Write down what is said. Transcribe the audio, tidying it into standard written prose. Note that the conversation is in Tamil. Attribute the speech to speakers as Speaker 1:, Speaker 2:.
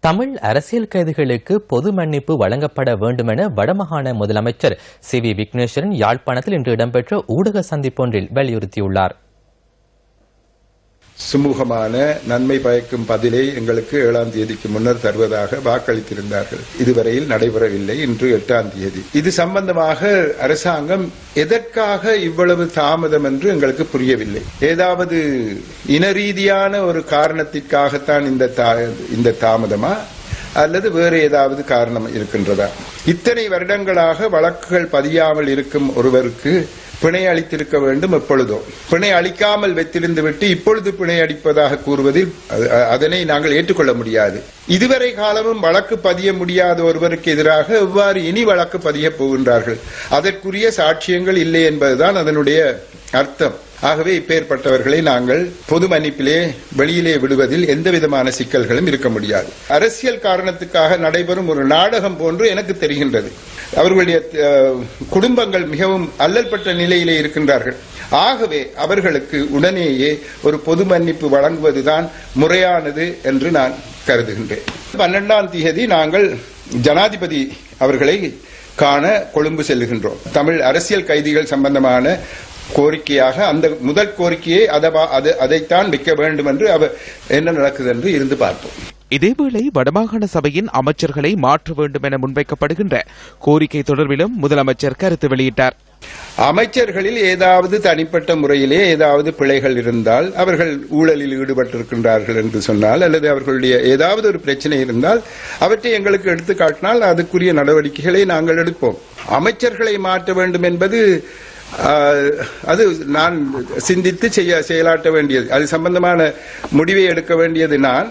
Speaker 1: தமிழ் அரசியல் கைதிகளுக்கு பொது மன்னிப்பு வழங்கப்பட வேண்டும் என வடமாகாண முதலமைச்சர் சி.வி. விக்னேஸ்வரன் யாழ்ப்பாணத்தில் இன்று இடம்பெற்ற ஊடக சந்திப்பொன்றில் வலியுறுத்தியுள்ளார்.
Speaker 2: சுமூகமான நன்மை பயக்கும் பதிலை எங்களுக்கு 7ஆம் தேதிக்கு முன்னர் தருவதாக வாக்களித்திருந்தார்கள். இதுவரையில் நடைபெறவில்லை. இன்று 8ஆம் தேதி. இது சம்பந்தமாக அரசாங்கம் எதற்காக இவ்வளவு தாமதம் என்று எங்களுக்கு புரியவில்லை. ஏதாவது இன ரீதியான ஒரு காரணத்திற்காகத்தான் இந்த தாமதமா அல்லது வேறு ஏதாவது காரணம் இருக்கின்றதா? இத்தனை வருடங்களாக வழக்குகள் பதியாமல் இருக்கும் ஒருவருக்கு பிணை அளித்திருக்க வேண்டும். எப்பொழுதோ பிணை அளிக்காமல் வைத்திருந்து விட்டு இப்பொழுது பிணை அளிப்பதாக கூறுவதில் அதனை நாங்கள் ஏற்றுக்கொள்ள முடியாது. இதுவரை காலமும் வழக்கு பதிய முடியாத ஒருவருக்கு எதிராக எவ்வாறு இனி வழக்கு பதிய போகின்றார்கள்? அதற்குரிய சாட்சியங்கள் இல்லை என்பதுதான் அதனுடைய அர்த்தம். ஆகவே இப்பேற்பட்டவர்களை நாங்கள் பொது மன்னிப்பிலே வெளியிலே விடுவதில் எந்த விதமான சிக்கல்களும் இருக்க முடியாது. அரசியல் காரணத்துக்காக நடைபெறும் ஒரு நாடகம் போன்று எனக்கு தெரிகின்றது. அவர்களுடைய குடும்பங்கள் மிகவும் அல்லல்பட்ட நிலையிலே இருக்கின்றார்கள். ஆகவே அவர்களுக்கு உடனேயே ஒரு பொது மன்னிப்பு வழங்குவதுதான் முறையானது என்று நான் கருதுகின்றேன். 12ஆம் தேதி நாங்கள் ஜனாதிபதி அவர்களை காண கொழும்பு செல்லுகின்றோம். தமிழ் அரசியல் கைதிகள் சம்பந்தமான கோரிக்கையாக அந்த முதல் கோரிக்கையை அதைத்தான் வைக்க வேண்டும் என்று என்ன நடக்குது என்று இருந்து பார்ப்போம்.
Speaker 3: இதேவேளை வடமாகாண சபையின் அமைச்சர்களை மாற்ற வேண்டும் என முன்வைக்கப்படுகின்ற கோரிக்கை தொடர்பிலும் முதலமைச்சர் கருத்து வெளியிட்டார்.
Speaker 2: அமைச்சர்களில் ஏதாவது தனிப்பட்ட முறையிலே ஏதாவது பிழைகள் இருந்தால், அவர்கள் ஊழலில் ஈடுபட்டிருக்கின்றார்கள் என்று சொன்னால், அல்லது அவர்களுடைய ஏதாவது ஒரு பிரச்சனை இருந்தால் அவற்றை எங்களுக்கு எடுத்து காட்டினால் அதுக்குரிய நடவடிக்கைகளை நாங்கள் எடுப்போம். அமைச்சர்களை மாற்ற வேண்டும் என்பது அது நான் சிந்தித்து செயலாற்ற வேண்டியது. அது சம்பந்தமான முடிவை எடுக்க வேண்டியது நான்.